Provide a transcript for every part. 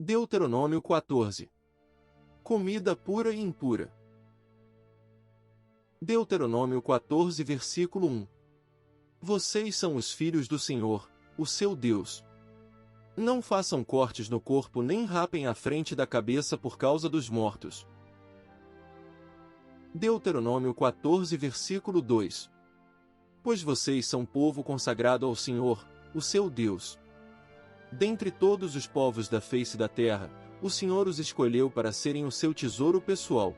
Deuteronômio 14. Comida pura e impura. Deuteronômio 14, versículo 1. Vocês são os filhos do Senhor, o seu Deus. Não façam cortes no corpo nem rapem a frente da cabeça por causa dos mortos. Deuteronômio 14, versículo 2. Pois vocês são povo consagrado ao Senhor, o seu Deus. Dentre todos os povos da face da terra, o Senhor os escolheu para serem o seu tesouro pessoal.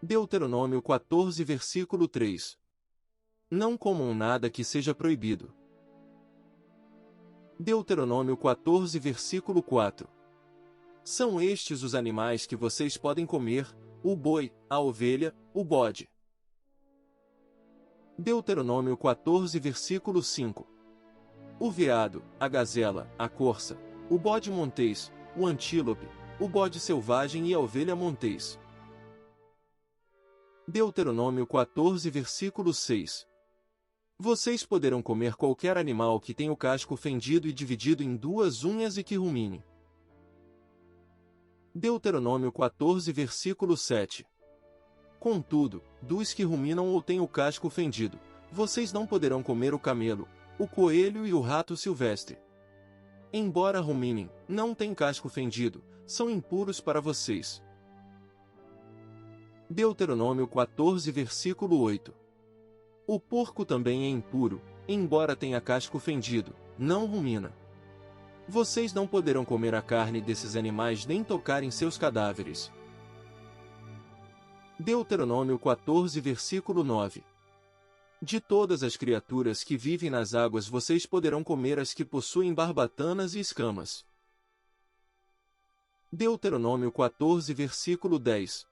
Deuteronômio 14, versículo 3. Não comam nada que seja proibido. Deuteronômio 14, versículo 4. São estes os animais que vocês podem comer: o boi, a ovelha, o bode. Deuteronômio 14, versículo 5. O veado, a gazela, a corça, o bode montês, o antílope, o bode selvagem e a ovelha montês. Deuteronômio 14, versículo 6. Vocês poderão comer qualquer animal que tenha o casco fendido e dividido em duas unhas e que rumine. Deuteronômio 14, versículo 7. Contudo, dos que ruminam ou têm o casco fendido, vocês não poderão comer o camelo, o coelho e o rato silvestre. Embora ruminem, não têm casco fendido, são impuros para vocês. Deuteronômio 14, versículo 8. O porco também é impuro, embora tenha casco fendido, não rumina. Vocês não poderão comer a carne desses animais nem tocar em seus cadáveres. Deuteronômio 14, versículo 9. De todas as criaturas que vivem nas águas vocês poderão comer as que possuem barbatanas e escamas. Deuteronômio 14, versículo 10.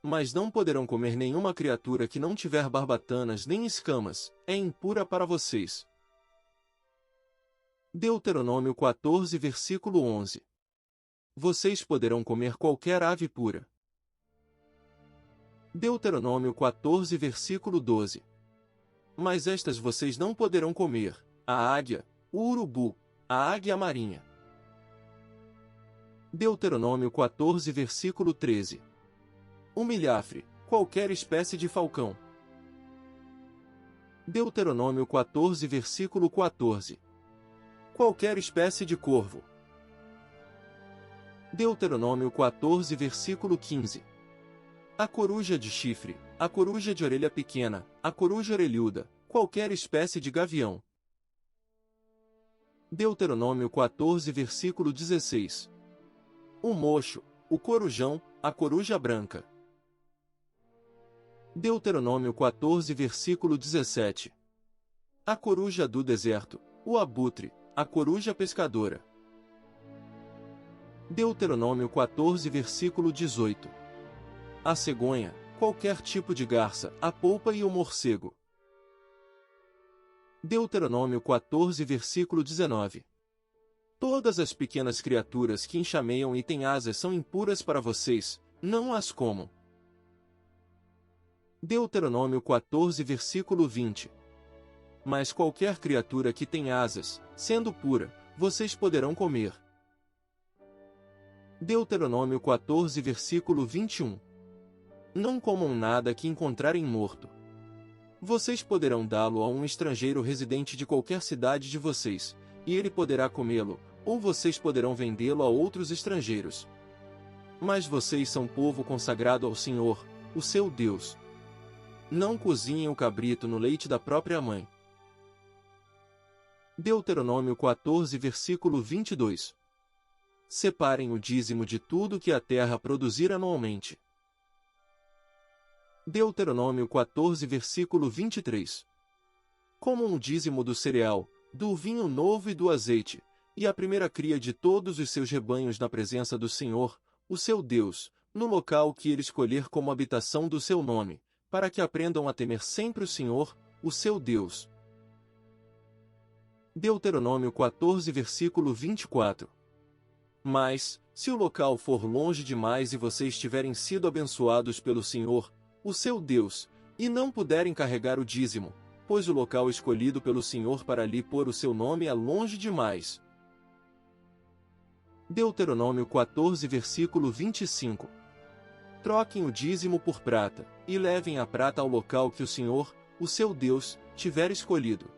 Mas não poderão comer nenhuma criatura que não tiver barbatanas nem escamas, é impura para vocês. Deuteronômio 14, versículo 11. Vocês poderão comer qualquer ave pura. Deuteronômio 14, versículo 12. Mas estas vocês não poderão comer: a águia, o urubu, a águia marinha. Deuteronômio 14, versículo 13. O milhafre, qualquer espécie de falcão. Deuteronômio 14, versículo 14. Qualquer espécie de corvo. Deuteronômio 14, versículo 15. A coruja de chifre, a coruja de orelha pequena, a coruja orelhuda, qualquer espécie de gavião. Deuteronômio 14, versículo 16. O mocho, o corujão, a coruja branca. Deuteronômio 14, versículo 17. A coruja do deserto, o abutre, a coruja pescadora. Deuteronômio 14, versículo 18. A cegonha, qualquer tipo de garça, a polpa e o morcego. Deuteronômio 14, versículo 19. Todas as pequenas criaturas que enxameiam e têm asas são impuras para vocês, não as comam. Deuteronômio 14, versículo 20. Mas qualquer criatura que tem asas, sendo pura, vocês poderão comer. Deuteronômio 14, versículo 21. Não comam nada que encontrarem morto. Vocês poderão dá-lo a um estrangeiro residente de qualquer cidade de vocês, e ele poderá comê-lo, ou vocês poderão vendê-lo a outros estrangeiros. Mas vocês são povo consagrado ao Senhor, o seu Deus. Não cozinhem o cabrito no leite da própria mãe. Deuteronômio 14, versículo 22. Separem o dízimo de tudo que a terra produzir anualmente. Deuteronômio 14, versículo 23. Comam o dízimo do cereal, do vinho novo e do azeite, e a primeira cria de todos os seus rebanhos na presença do Senhor, o seu Deus, no local que ele escolher como habitação do seu nome, para que aprendam a temer sempre o Senhor, o seu Deus. Deuteronômio 14, versículo 24. Mas, se o local for longe demais e vocês tiverem sido abençoados pelo Senhor, o seu Deus, e não puderem carregar o dízimo, pois o local escolhido pelo Senhor para lhe pôr o seu nome é longe demais. Deuteronômio 14, versículo 25. Troquem o dízimo por prata, e levem a prata ao local que o Senhor, o seu Deus, tiver escolhido.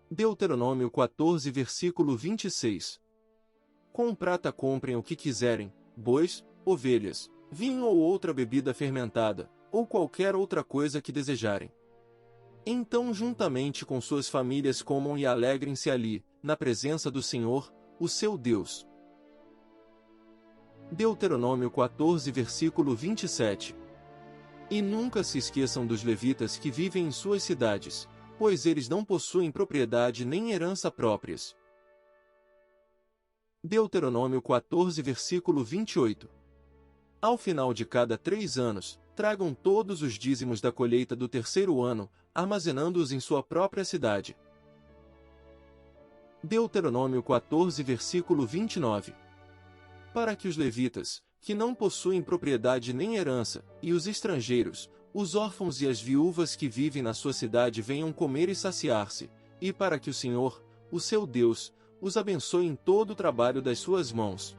Deuteronômio 14, versículo 26. Com prata comprem o que quiserem, bois, ovelhas, vinho ou outra bebida fermentada, ou qualquer outra coisa que desejarem. Então juntamente com suas famílias comam e alegrem-se ali, na presença do Senhor, o seu Deus. Deuteronômio 14, versículo 27. E nunca se esqueçam dos levitas que vivem em suas cidades, pois eles não possuem propriedade nem herança próprias. Deuteronômio 14, versículo 28. Ao final de cada 3 anos, tragam todos os dízimos da colheita do terceiro ano, armazenando-os em sua própria cidade. Deuteronômio 14, versículo 29. Para que os levitas, que não possuem propriedade nem herança, e os estrangeiros, os órfãos e as viúvas que vivem na sua cidade venham comer e saciar-se, e para que o Senhor, o seu Deus, os abençoe em todo o trabalho das suas mãos.